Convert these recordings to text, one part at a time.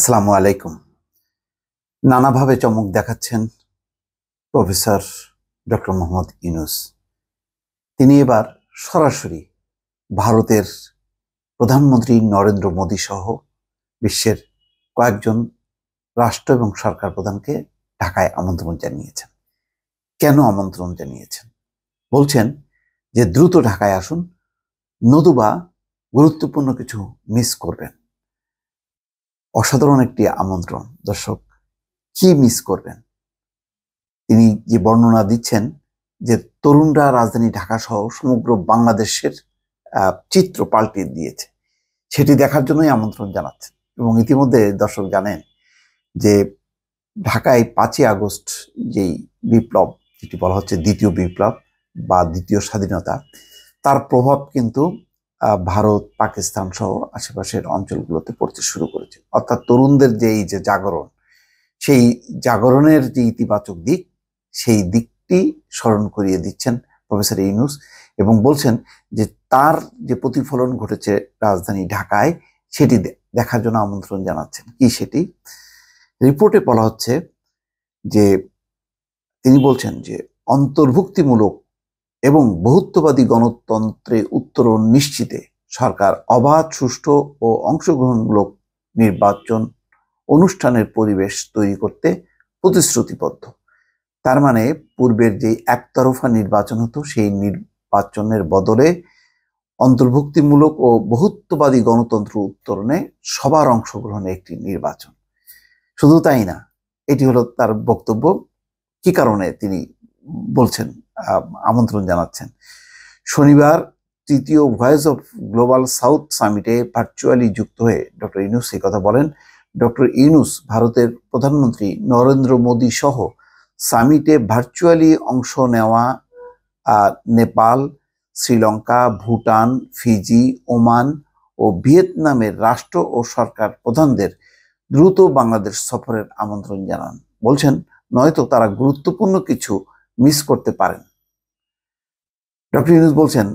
আসসালামু আলাইকুম। নানাভাবে চমক দেখাচ্ছেন প্রফেসর ডক্টর মোহাম্মদ ইউনূস। তিনি এবার সরাসরি ভারতের প্রধানমন্ত্রী নরেন্দ্র মোদী সহ বিশ্বের কয়েকজন রাষ্ট্র এবং সরকার প্রধানকে ঢাকায় আমন্ত্রণ জানিয়েছেন। কেন আমন্ত্রণ জানিয়েছেন? বলছেন যে দ্রুত ঢাকায় আসুন, নতুবা গুরুত্বপূর্ণ কিছু মিস করবেন। অসাধারণ একটি আমন্ত্রণ। দর্শক, কি মিস করবেন? তিনি যে বর্ণনা দিচ্ছেন যে তরুণরা রাজধানী ঢাকা সহ সমগ্র বাংলাদেশের চিত্র পাল্টে দিয়েছে, সেটি দেখার জন্যই আমন্ত্রণ জানাচ্ছেন। এবং ইতিমধ্যে দর্শক জানেন যে ঢাকায় 5ই আগস্ট যেই বিপ্লব, যেটি বলা হচ্ছে দ্বিতীয় বিপ্লব বা দ্বিতীয় স্বাধীনতা, তার প্রভাব কিন্তু ভারত, পাকিস্তান সহ আশেপাশের অঞ্চলগুলোতে পড়তে শুরু করেছে। অর্থাৎ তরুণদের যে এই যে জাগরণ, সেই জাগরণের যে ইতিবাচক দিক, সেই দিকটি স্মরণ করিয়ে দিচ্ছেন প্রফেসর ইউনূস এবং বলছেন যে তার যে প্রতিফলন ঘটেছে রাজধানী ঢাকায়, সেটি দেখার জন্য আমন্ত্রণ জানাচ্ছেন। কি সেটি? রিপোর্টে বলা হচ্ছে যে তিনি বলছেন যে অন্তর্ভুক্তিমূলক এবং বহুত্ববাদী গণতন্ত্রে উত্তরণ নিশ্চিতে সরকার অবাধ, সুষ্ঠু ও অংশগ্রহণমূলক নির্বাচন অনুষ্ঠানের পরিবেশ তৈরি করতে প্রতিশ্রুতিবদ্ধ। তার মানে পূর্বের যে একতরফা নির্বাচন হতো, সেই নির্বাচনের বদলে অন্তর্ভুক্তিমূলক ও বহুত্ববাদী গণতন্ত্র উত্তরণে সবার অংশগ্রহণে একটি নির্বাচন। শুধু তাই না, এটি হলো তার বক্তব্য। কি কারণে তিনি বলছেন, আমন্ত্রণ জানাচ্ছেন? শনিবার তৃতীয় ভয়েস অফ গ্লোবাল সাউথ সামিটে ভার্চুয়ালি যুক্ত হয়ে ডক্টর ইউনূস এই কথা বলেন। ডক্টর ইউনূস ভারতের প্রধানমন্ত্রী নরেন্দ্র মোদী সহ সামিটে ভার্চুয়ালি অংশ নেওয়া নেপাল, শ্রীলঙ্কা, ভুটান, ফিজি, ওমান ও ভিয়েতনামের রাষ্ট্র ও সরকার প্রধানদের দ্রুত বাংলাদেশ সফরের আমন্ত্রণ জানান। বলছেন নয়তো তারা গুরুত্বপূর্ণ কিছু মিস করতে পারেন। ডক্টর ইউনূস বলছেন,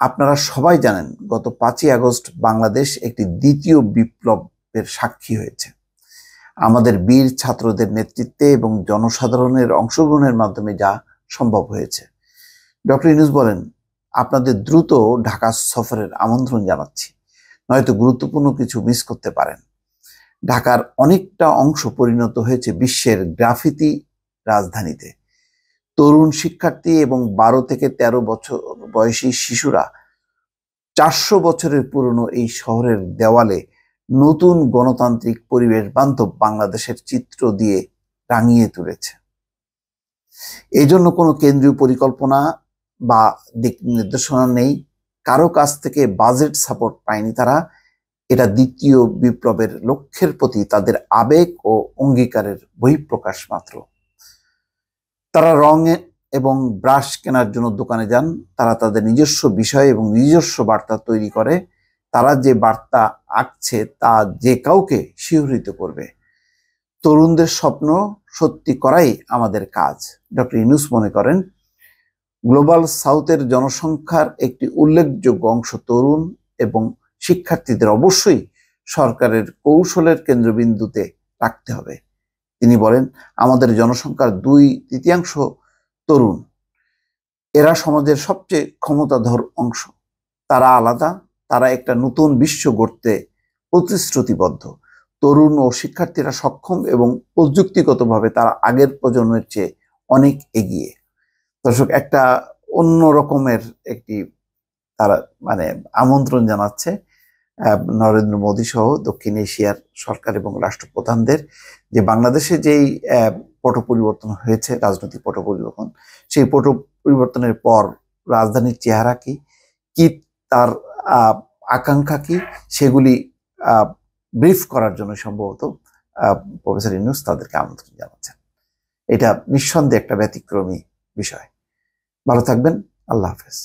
আপনারা সবাই জানেন গত 5ই আগস্ট বাংলাদেশ একটি দ্বিতীয় বিপ্লবের সাক্ষী হয়েছে। আমাদের বীর ছাত্রদের নেতৃত্বে এবং জনসাধারণের অংশগ্রহণের মাধ্যমে যা সম্ভব হয়েছে। ডক্টর ইউনূস বলেন, আপনাদের দ্রুত ঢাকা সফরের আমন্ত্রণ জানাচ্ছি, নয়তো গুরুত্বপূর্ণ কিছু মিস করতে পারেন। ঢাকার অনেকটা অংশ পরিণত হয়েছে বিশ্বের গ্রাফিতি রাজধানীতে। তরুণ শিক্ষার্থী এবং 12 থেকে 13 বছর বয়সী শিশুরা 400 বছরের পুরনো এই শহরের দেওয়ালে নতুন গণতান্ত্রিক পরিবেশ বান্ধব বাংলাদেশের চিত্র দিয়ে রাঙিয়ে তুলেছে। এই জন্য কোনো কেন্দ্রীয় পরিকল্পনা বা দিক নির্দেশনা নেই, কারো কাছ থেকে বাজেট সাপোর্ট পায়নি তারা। এটা দ্বিতীয় বিপ্লবের লক্ষ্যের প্রতি তাদের আবেগ ও অঙ্গীকারের বহিঃপ্রকাশ মাত্র। তারা রং এবং ব্রাশ কেনার জন্য দোকানে যান, তারা তাদের নিজস্ব বিষয় এবং নিজস্ব বার্তা তৈরি করে। তারা যে বার্তা আঁকছে তা যে কাউকে শিহরিত করবে। তরুণদের স্বপ্ন সত্যি করাই আমাদের কাজ। ডক্টর ইউনূস মনে করেন, গ্লোবাল সাউথের জনসংখ্যার একটি উল্লেখযোগ্য অংশ তরুণ এবং শিক্ষার্থীদের অবশ্যই সরকারের কৌশলের কেন্দ্রবিন্দুতে রাখতে হবে। তিনি বলেন, আমাদের জনসংখ্যার 2/3 তরুণ। এরা সমাজের সবচেয়ে ক্ষমতাধর অংশ। তারা আলাদা, তারা একটা নতুন বিশ্ব গড়তে প্রতিশ্রুতিবদ্ধ। তরুণ ও শিক্ষার্থীরা সক্ষম এবং প্রযুক্তিগতভাবে তারা আগের প্রজন্মের চেয়ে অনেক এগিয়ে। দর্শক, একটা অন্য রকমের একটি তারা আমন্ত্রণ জানাচ্ছে নরেন্দ্র মোদী সহ দক্ষিণ এশিয়ার সরকার এবং রাষ্ট্রপ্রধানদের, যে বাংলাদেশে যেই পট পরিবর্তন হয়েছে, রাজনৈতিক পট পরিবর্তন, সেই পট পরিবর্তনের পর রাজধানীর চেহারা কি, কি তার আকাঙ্ক্ষা কি, সেগুলি ব্রিফ করার জন্য সম্ভবত প্রফেসর ইউনূস তাদেরকে আমন্ত্রণ জানাচ্ছেন। এটা নিঃসন্দেহে একটা ব্যতিক্রমী বিষয়। ভালো থাকবেন। আল্লাহ হাফেজ।